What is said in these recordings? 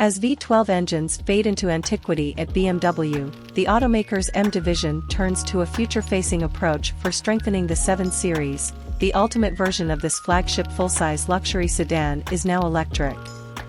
As V12 engines fade into antiquity at BMW, the automaker's M division turns to a future-facing approach for strengthening the 7 Series. The ultimate version of this flagship full-size luxury sedan is now electric.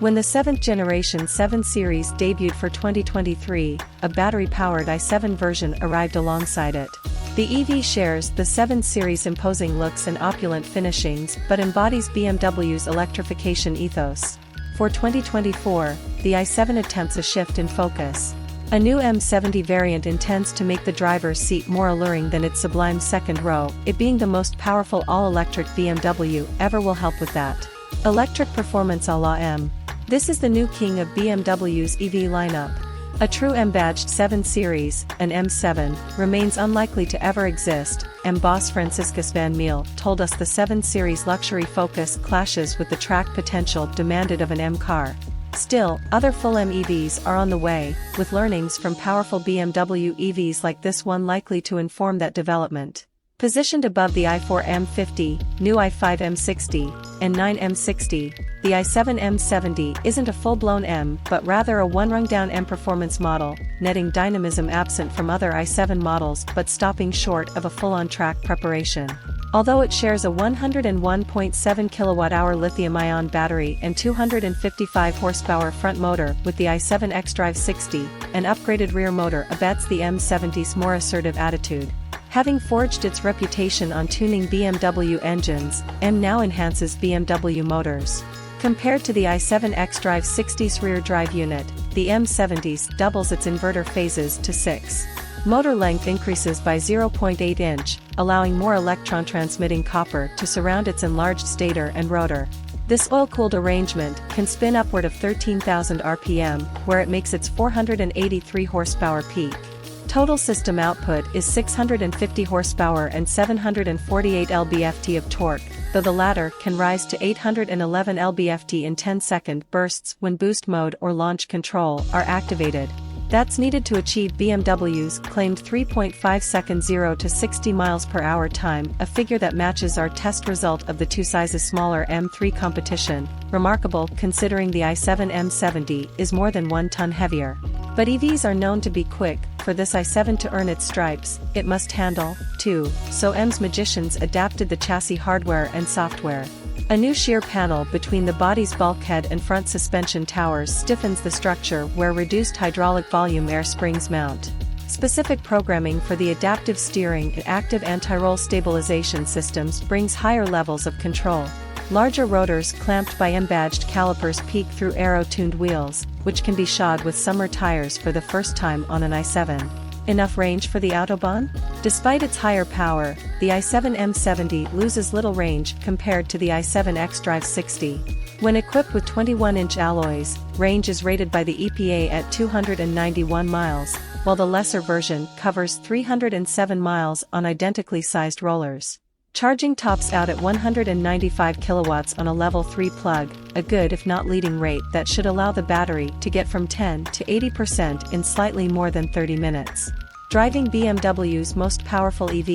When the 7th generation 7 Series debuted for 2023, a battery-powered i7 version arrived alongside it. The EV shares the 7 Series' imposing looks and opulent finishings but embodies BMW's electrification ethos. For 2024, the i7 attempts a shift in focus. A new M70 variant intends to make the driver's seat more alluring than its sublime second row, it being the most powerful all-electric BMW ever will help with that. Electric performance à la M. This is the new king of BMW's EV lineup. A true M-badged 7 Series, an M7, remains unlikely to ever exist, M boss Franciscus van Meel told us the 7 Series luxury focus clashes with the track potential demanded of an M car. Still, other full M EVs are on the way, with learnings from powerful BMW EVs like this one likely to inform that development. Positioned above the i4 M50, new i5 M60, and 9 M60, the i7 M70 isn't a full-blown M but rather a one-rung-down M performance model, netting dynamism absent from other i7 models but stopping short of a full-on track preparation. Although it shares a 101.7 kWh lithium-ion battery and 255 horsepower front motor with the i7 xDrive 60, an upgraded rear motor abets the M70's more assertive attitude. Having forged its reputation on tuning BMW engines, M now enhances BMW motors. Compared to the i7 xDrive 60's rear drive unit, the M70's doubles its inverter phases to 6. Motor length increases by 0.8 inch, allowing more electron-transmitting copper to surround its enlarged stator and rotor. This oil-cooled arrangement can spin upward of 13,000 RPM, where it makes its 483 horsepower peak. Total system output is 650 horsepower and 748 lb-ft of torque, though the latter can rise to 811 lb-ft in 10-second bursts when boost mode or launch control are activated. That's needed to achieve BMW's claimed 3.5-second 0 to 60 mph time, a figure that matches our test result of the 2 sizes smaller M3 competition, remarkable considering the i7 M70 is more than 1 ton heavier. But EVs are known to be quick. For this i7 to earn its stripes, it must handle, too, so M's magicians adapted the chassis hardware and software. A new shear panel between the body's bulkhead and front suspension towers stiffens the structure where reduced hydraulic volume air springs mount. Specific programming for the adaptive steering and active anti-roll stabilization systems brings higher levels of control. Larger rotors clamped by M-badged calipers peek through aero-tuned wheels, which can be shod with summer tires for the first time on an i7. Enough range for the Autobahn? Despite its higher power, the i7 M70 loses little range compared to the i7 xDrive 60. When equipped with 21-inch alloys, range is rated by the EPA at 291 miles, while the lesser version covers 307 miles on identically sized rollers. Charging tops out at 195 kilowatts on a level 3 plug, a good if not leading rate that should allow the battery to get from 10 to 80% in slightly more than 30 minutes. Driving BMW's most powerful EV.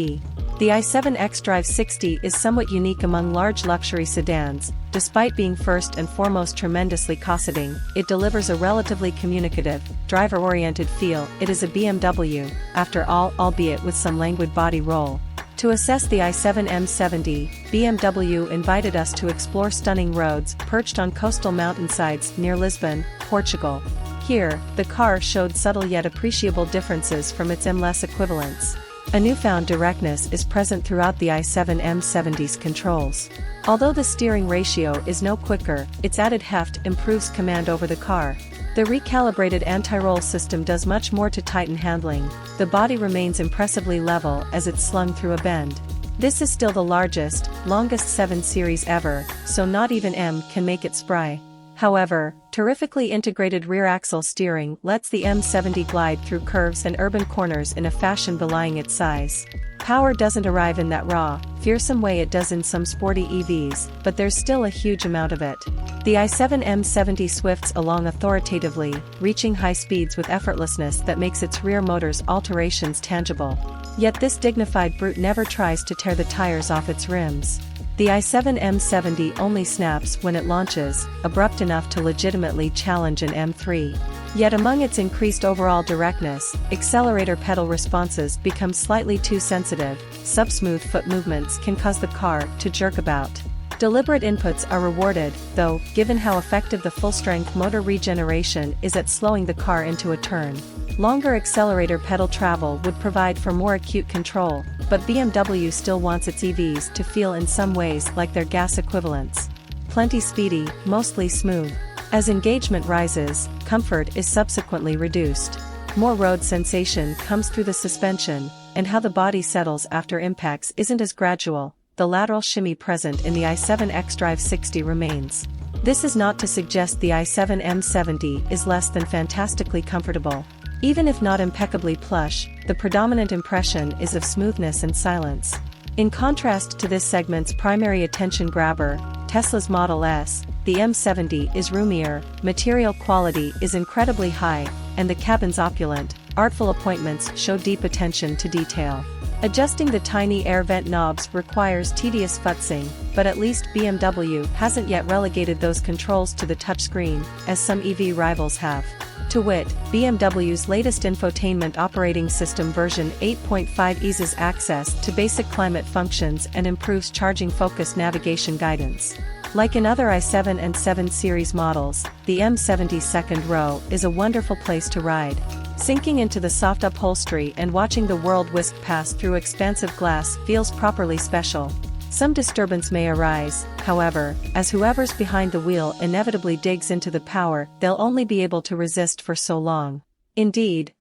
The i7 xDrive 60 is somewhat unique among large luxury sedans. Despite being first and foremost tremendously cosseting, it delivers a relatively communicative, driver-oriented feel. It is a BMW, after all, albeit with some languid body roll. To assess the i7 M70, BMW invited us to explore stunning roads perched on coastal mountainsides near Lisbon, Portugal. Here, the car showed subtle yet appreciable differences from its M-less equivalents. A newfound directness is present throughout the i7 M70's controls. Although the steering ratio is no quicker, its added heft improves command over the car. The recalibrated anti-roll system does much more to tighten handling. The body remains impressively level as it's slung through a bend. This is still the largest, longest 7 Series ever, so not even M can make it spry. However, terrifically integrated rear axle steering lets the M70 glide through curves and urban corners in a fashion belying its size. Power doesn't arrive in that raw, fearsome way it does in some sporty EVs, but there's still a huge amount of it. The i7 M70 swifts along authoritatively, reaching high speeds with effortlessness that makes its rear motor's alterations tangible. Yet this dignified brute never tries to tear the tires off its rims. The i7 M70 only snaps when it launches, abrupt enough to legitimately challenge an M3. Yet among its increased overall directness, accelerator pedal responses become slightly too sensitive. Subsmooth foot movements can cause the car to jerk about. Deliberate inputs are rewarded, though, given how effective the full-strength motor regeneration is at slowing the car into a turn. Longer accelerator pedal travel would provide for more acute control, but BMW still wants its EVs to feel in some ways like their gas equivalents. Plenty speedy, mostly smooth. As engagement rises, comfort is subsequently reduced. More road sensation comes through the suspension, and how the body settles after impacts isn't as gradual. The lateral shimmy present in the i7 xDrive 60 remains. This is not to suggest the i7 M70 is less than fantastically comfortable. Even if not impeccably plush, the predominant impression is of smoothness and silence. In contrast to this segment's primary attention grabber, Tesla's Model S, the M70 is roomier, material quality is incredibly high, and the cabin's opulent, artful appointments show deep attention to detail. Adjusting the tiny air vent knobs requires tedious futzing, but at least BMW hasn't yet relegated those controls to the touchscreen, as some EV rivals have. To wit, BMW's latest infotainment operating system version 8.5 eases access to basic climate functions and improves charging-focused navigation guidance. Like in other i7 and 7 series models, the M70's second row is a wonderful place to ride. Sinking into the soft upholstery and watching the world whisk past through expansive glass feels properly special. Some disturbance may arise, however, as whoever's behind the wheel inevitably digs into the power they'll only be able to resist for so long. Indeed,